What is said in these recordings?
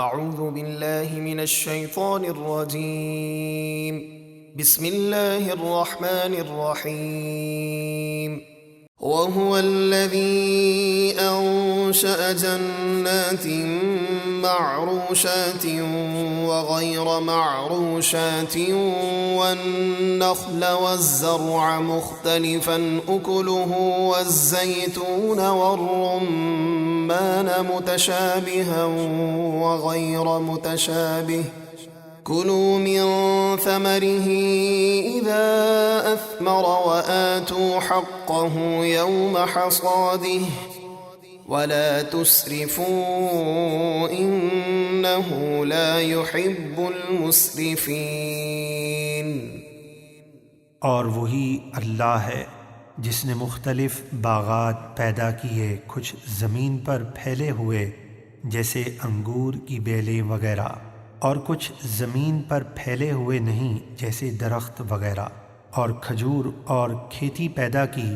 اعوذ باللہ من الشیطان الرجیم بسم اللہ الرحمن الرحیم وهو الذي أنشأ جنات معروشات وغير معروشات والنخل والزرع مختلفا أكله والزيتون والرمان متشابها وغير متشابه كلوا من ثمره إذا أثمر وآتوا حقه يوم حصاده ولا تسرفوا إنه لا يحب المسرفين۔ اور وہی اللہ ہے جس نے مختلف باغات پیدا کیے، کچھ زمین پر پھیلے ہوئے جیسے انگور کی بیلیں وغیرہ، اور کچھ زمین پر پھیلے ہوئے نہیں جیسے درخت وغیرہ، اور کھجور اور کھیتی پیدا کی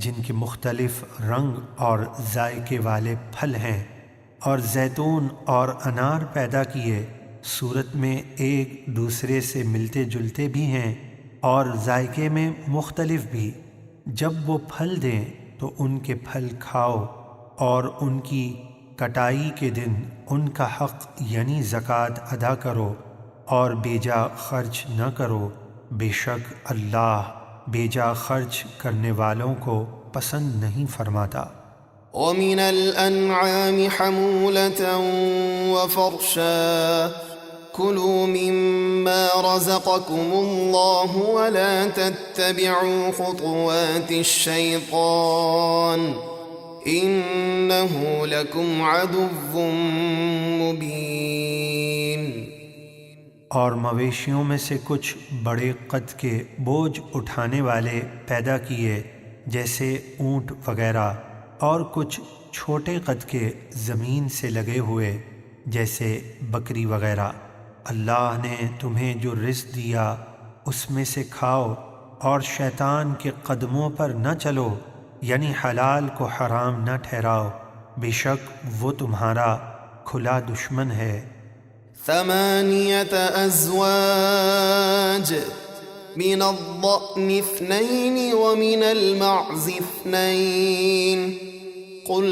جن کے مختلف رنگ اور ذائقے والے پھل ہیں، اور زیتون اور انار پیدا کیے، صورت میں ایک دوسرے سے ملتے جلتے بھی ہیں اور ذائقے میں مختلف بھی۔ جب وہ پھل دیں تو ان کے پھل کھاؤ، اور ان کی کٹائی کے دن ان کا حق یعنی زکوٰۃ ادا کرو، اور بیجا خرچ نہ کرو، بے شک اللہ بیجا خرچ کرنے والوں کو پسند نہیں فرماتا۔ وَمِنَ الْأَنْعَامِ حَمُولَةً وَفَرْشًا كُلُوا مِمَّا رَزَقَكُمُ اللَّهُ وَلَا تَتَّبِعُوا خُطُوَاتِ الشَّيْطَانِ إِنَّهُ لَكُمْ عَدُوٌّ مُبِينٌ۔ اور مویشیوں میں سے کچھ بڑے قد کے بوجھ اٹھانے والے پیدا کیے جیسے اونٹ وغیرہ، اور کچھ چھوٹے قد کے زمین سے لگے ہوئے جیسے بکری وغیرہ۔ اللہ نے تمہیں جو رزق دیا اس میں سے کھاؤ، اور شیطان کے قدموں پر نہ چلو، یعنی حلال کو حرام نہ ٹھہراؤ، بے شک وہ تمہارا کھلا دشمن ہے۔ 8 أزواج من الضأن 2 ومن المعز 2 قل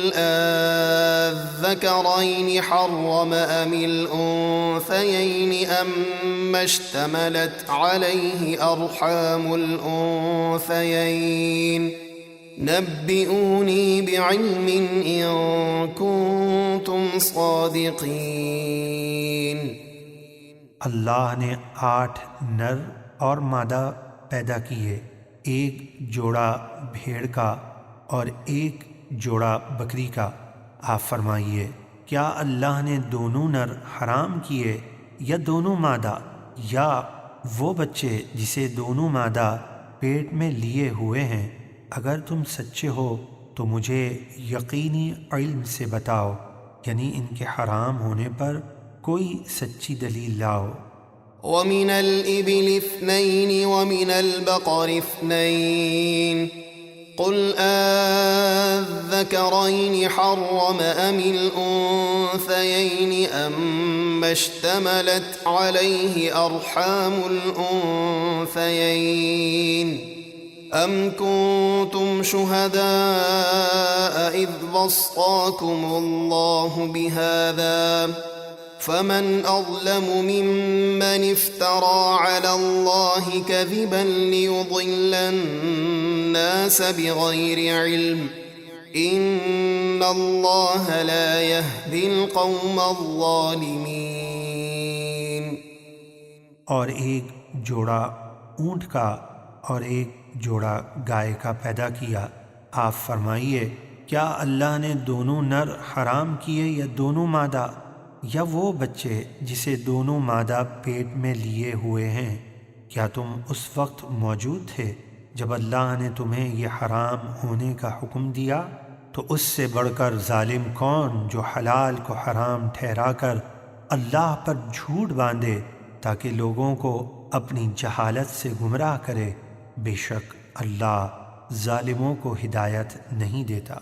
الذكرين حرم أم الأنثيين أما اشتملت عليه أرحام الأنثيين نبئوني بعلم إن كنتم صادقين۔ اللہ نے 8 نر اور مادہ پیدا کیے، ایک جوڑا بھیڑ کا اور ایک جوڑا بکری کا۔ آپ فرمائیے، کیا اللہ نے دونوں نر حرام کیے یا دونوں مادہ، یا وہ بچے جسے دونوں مادہ پیٹ میں لیے ہوئے ہیں؟ اگر تم سچے ہو تو مجھے یقینی علم سے بتاؤ، یعنی ان کے حرام ہونے پر کوئی سچی دلیل لاؤ۔ وَمِنَ الْإِبِلِ 2 وَمِنَ الْبَقَرِ 2 قُلْ الذَّكَرَيْنِ حَرَّمَ أَمِ الْأُنثَيَيْنِ أَمَّا اشْتَمَلَتْ عَلَيْهِ أَرْحَامُ الْأُنثَيَيْنِ أَمْ كُنتُمْ شُهَدَاءَ إِذْ وَصَّاكُمُ اللَّهُ بِهَذَا فَمَنْ أَظْلَمُ مِمَّنِ افْتَرَى عَلَى اللَّهِ كَذِبًا لِيُضِلَّ النَّاسَ بِغَيْرِ عِلْمٍ إِنَّ اللَّهَ لَا يَهْدِي الْقَوْمَ الظَّالِمِينَ۔ اور ایک جوڑا اونٹ کا اور ایک جوڑا گائے کا پیدا کیا۔ آپ فرمائیے، کیا اللہ نے دونوں نر حرام کیے یا دونوں مادہ، یا وہ بچے جسے دونوں مادہ پیٹ میں لیے ہوئے ہیں؟ کیا تم اس وقت موجود تھے جب اللہ نے تمہیں یہ حرام ہونے کا حکم دیا؟ تو اس سے بڑھ کر ظالم کون جو حلال کو حرام ٹھہرا کر اللہ پر جھوٹ باندھے تاکہ لوگوں کو اپنی جہالت سے گمراہ کرے۔ بے شک اللہ ظالموں کو ہدایت نہیں دیتا۔